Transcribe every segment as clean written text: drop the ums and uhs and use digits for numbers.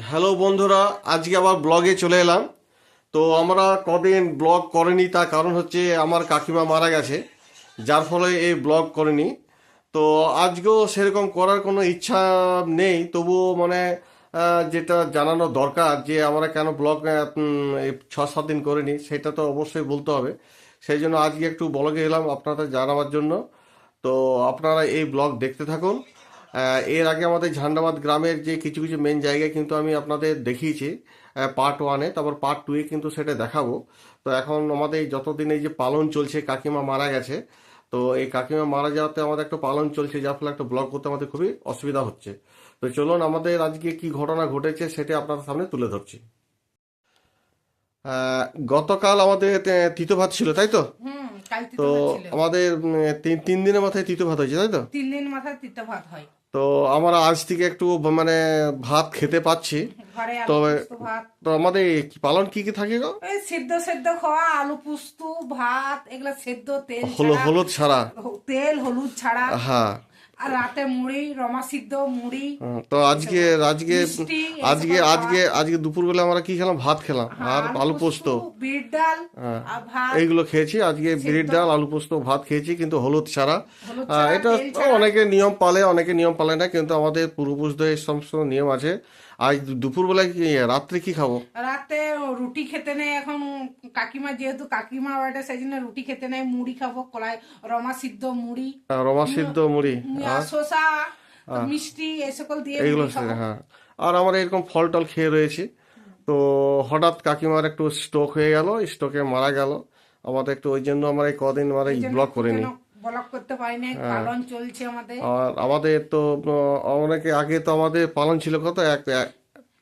Hello বন্ধুরা, আজকে আবার ব্লগে চলে এলাম। তো আমরা কদিন ব্লগ করিনি, তার কারণ হচ্ছে আমার কাকিমা মারা গেছে, যার ফলে এই ব্লগ করিনি। তো আজকেও সেরকম করার কোনো ইচ্ছা নেই, তবুও মানে যেটা জানানো দরকার যে আমরা কেন ব্লগ এই 6-7 দিন করিনি, সেটা তো অবশ্যই বলতে হবে। সেই জন্য আজকে একটু ব্লগে এলাম আপনাদের জানাবার জন্য। তো আপনারা এই ব্লগ দেখতে থাকুন। এর আগে আমাদের ঝান্ডাবাদ গ্রামের যে কিছু কিছু মেন জায়গায় কিন্তু আমি আপনাদের দেখিয়েছি পার্ট 1-এ, তারপর পার্ট 2-এ কিন্তু সেটা দেখাবো। তো এখন আমাদের এই যতদিন এই যে পালন চলছে, কাকিমা মারা গেছে, তো এই কাকিমা মারা যাওয়াতে আমাদের একটা পালন চলছে, যার ফলে একটা ব্লগ করতে আমাদের খুবই অসুবিধা হচ্ছে। তো চলুন আমাদের আজকে কি ঘটনা ঘটেছে সেটা আপনাদের সামনে তুলে ধরছি। গতকাল আমাদের তিতো ভাত ছিল, তাই তো? কাল তো তিতো ভাত ছিল। আমাদের তিন দিনের মাথায় তিতো ভাত হয়েছে, তাই তো? 3 দিন মাথায় তিতো ভাত হয়। তো আমরা আজ থেকে একটু মানে ভাত খেতে পাচ্ছি। ঘরে আলু তবে পোস্ত ভাত, তো আমাদের পালন কি কি থাকে গো? এই সেদ্ধ সেদ্ধ খাওয়া আলু পোস্ত ভাত, এগুলা সেদ্ধ তেল ছাড়া, হলুদ ছাড়া। তেল হলুদ ছাড়া। হ্যাঁ। আর রাতে মুড়ি, রমা সিদ্ধ মুড়ি, তো আজকে আজকে মিষ্টি, আজকে এসব আজকে খাওয়া। আজকে দুপুরবেলা আমরা কি খেলাম? ভাত খেলাম হ্যাঁ, আর আলু আলু পোস্ত, পোস্ত। বিট ডাল হ্যাঁ, আর ভাত এইগুলো খেয়েছি আজকে, বিরির সেদ্ধ, ডাল আলু পোস্ত ভাত খেয়েছি, কিন্তু হলুদ ছাড়া। হলুদ ছাড়া, এটা তেল ছাড়া। অনেকে নিয়ম পালে, অনেকে নিয়ম পালে না, কিন্তু আমাদের পূর্বপুরুষদের এই সমস্ত নিয়ম আছে। আজ দুপুরবেলায় কি, রাত্রে কি খাবো? রাতে রুটি খেতে নেই এখন। কাকিমা যেহেতু কাকিমা বাড়িতে, সেই জন্য রুটি খেতে নেই, মুড়ি খাবো, কলাই রমা সিদ্ধ মুড়ি, রমা সিদ্ধ মুড়ি আর শসা, মিষ্টি, এই সকল দিয়ে এইগুলো মুড়ি খাবো। হ্যাঁ। আর আমরা এরকম ফল টল খেয়ে রয়েছি। তো হঠাৎ কাকিমার একটু স্ট্রোক হয়ে গেল, স্ট্রোকে মারা গেল আমাদের। একটু ওই জন্য আমরা এই কদিন আমরা এই এই জন্য ব্লগ করিনি। যেন ব্লক করতে পারি না, পালন চলছে আমাদের। আর আমাদের তো অনেকে আগে তো আমাদের পালন ছিল কত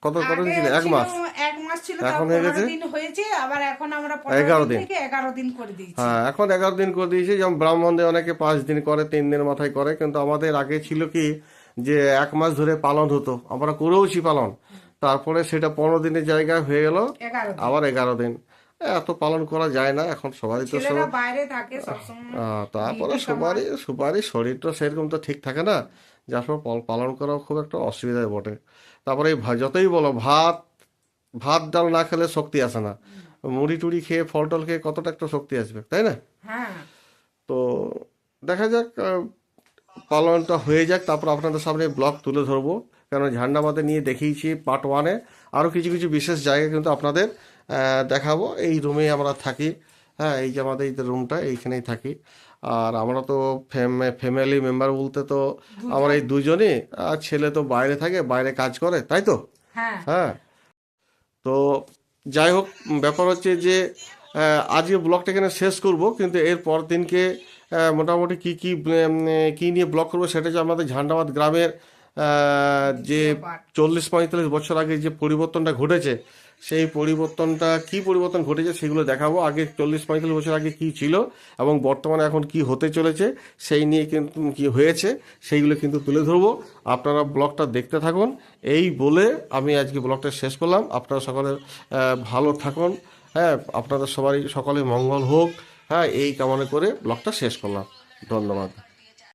কতদিন আগে ছিল? এক ছিল মাস। 1 মাস ছিল, তাও এখন হয়ে 15 গেছে দিন হয়েছে, আবার এখন আমরা 15 11 দিন দিন। থেকে 11 দিন করে দিয়েছি। হ্যাঁ, এখন 11 দিন করে দিয়েছে। যেমন ব্রাহ্মণদের অনেকে 5 দিন করে, 3 দিনের মাথায় করে, কিন্তু আমাদের আগে ছিল কি যে 1 মাস ধরে পালন হতো, আমরা করেওছি পালন। তারপরে সেটা 15 দিনের জায়গায় হয়ে গেল 11 দিন। আবার 11 দিন। এত পালন করা যায় না এখন, সবারই তো ছেলেরা বাইরে থাকে সবসময়, তারপরে ডিউটি কামান। সুপারি শরীর তো সেরকম তো ঠিক থাকে না, যার ফলে পালন করা খুব একটা অসুবিধায় বটে। তারপরে এই যতই বলো ভাত ভাত ডাল না খেলে শক্তি আসে না। মুড়ি টুড়ি খেয়ে ফল টল খেয়ে কতটা একটা শক্তি আসবে, তাই না? হ্যাঁ, তো দেখা যাক, পালনটা হয়ে যাক, তারপর আপনাদের সামনে ব্লগ তুলে ধরবো। কারণ ঝান্ডাবাদে নিয়ে দেখিয়েছি পার্ট 1-এ, আরও কিছু কিছু বিশেষ জায়গা কিন্তু আপনাদের দেখাবো। এই রুমেই আমরা থাকি। হ্যাঁ, এই যে আমাদের এই রুমটা, এইখানেই থাকি। আর আমরা তো ফ্যামিলি মেম্বার বলতে তো আমরা এই দুজনই। আর ছেলে তো বাইরে থাকে, বাইরে কাজ করে, তাই তো? হ্যাঁ, হ্যাঁ। তো যাই হোক, ব্যাপার হচ্ছে যে আজকে ব্লগটা এখানে শেষ করব, কিন্তু এর পর দিনকে মোটামুটি কি নিয়ে ব্লগ করবো সেটা যে আমাদের ঝান্ডাবাদ গ্রামের যে দ্বিতীয় পার্ট। 40-45 বছর আগে যে পরিবর্তনটা ঘটেছে, সেই পরিবর্তনটা কি পরিবর্তন ঘটেছে সেগুলো দেখাবো। আগে 40-45 বছর আগে কি ছিল এবং বর্তমানে এখন কি হতে চলেছে, সেই নিয়ে কিন্তু কি হয়েছে সেইগুলো কিন্তু তুলে ধরবো। আপনারা ব্লগটা দেখতে থাকুন। এই বলে আমি আজকে ব্লগটা শেষ করলাম। আপনারা সকলে ভালো থাকুন। হ্যাঁ, আপনাদের সকলের মঙ্গল হোক। হ্যাঁ, এই কামনা করে ব্লগটা শেষ করলাম। ধন্যবাদ।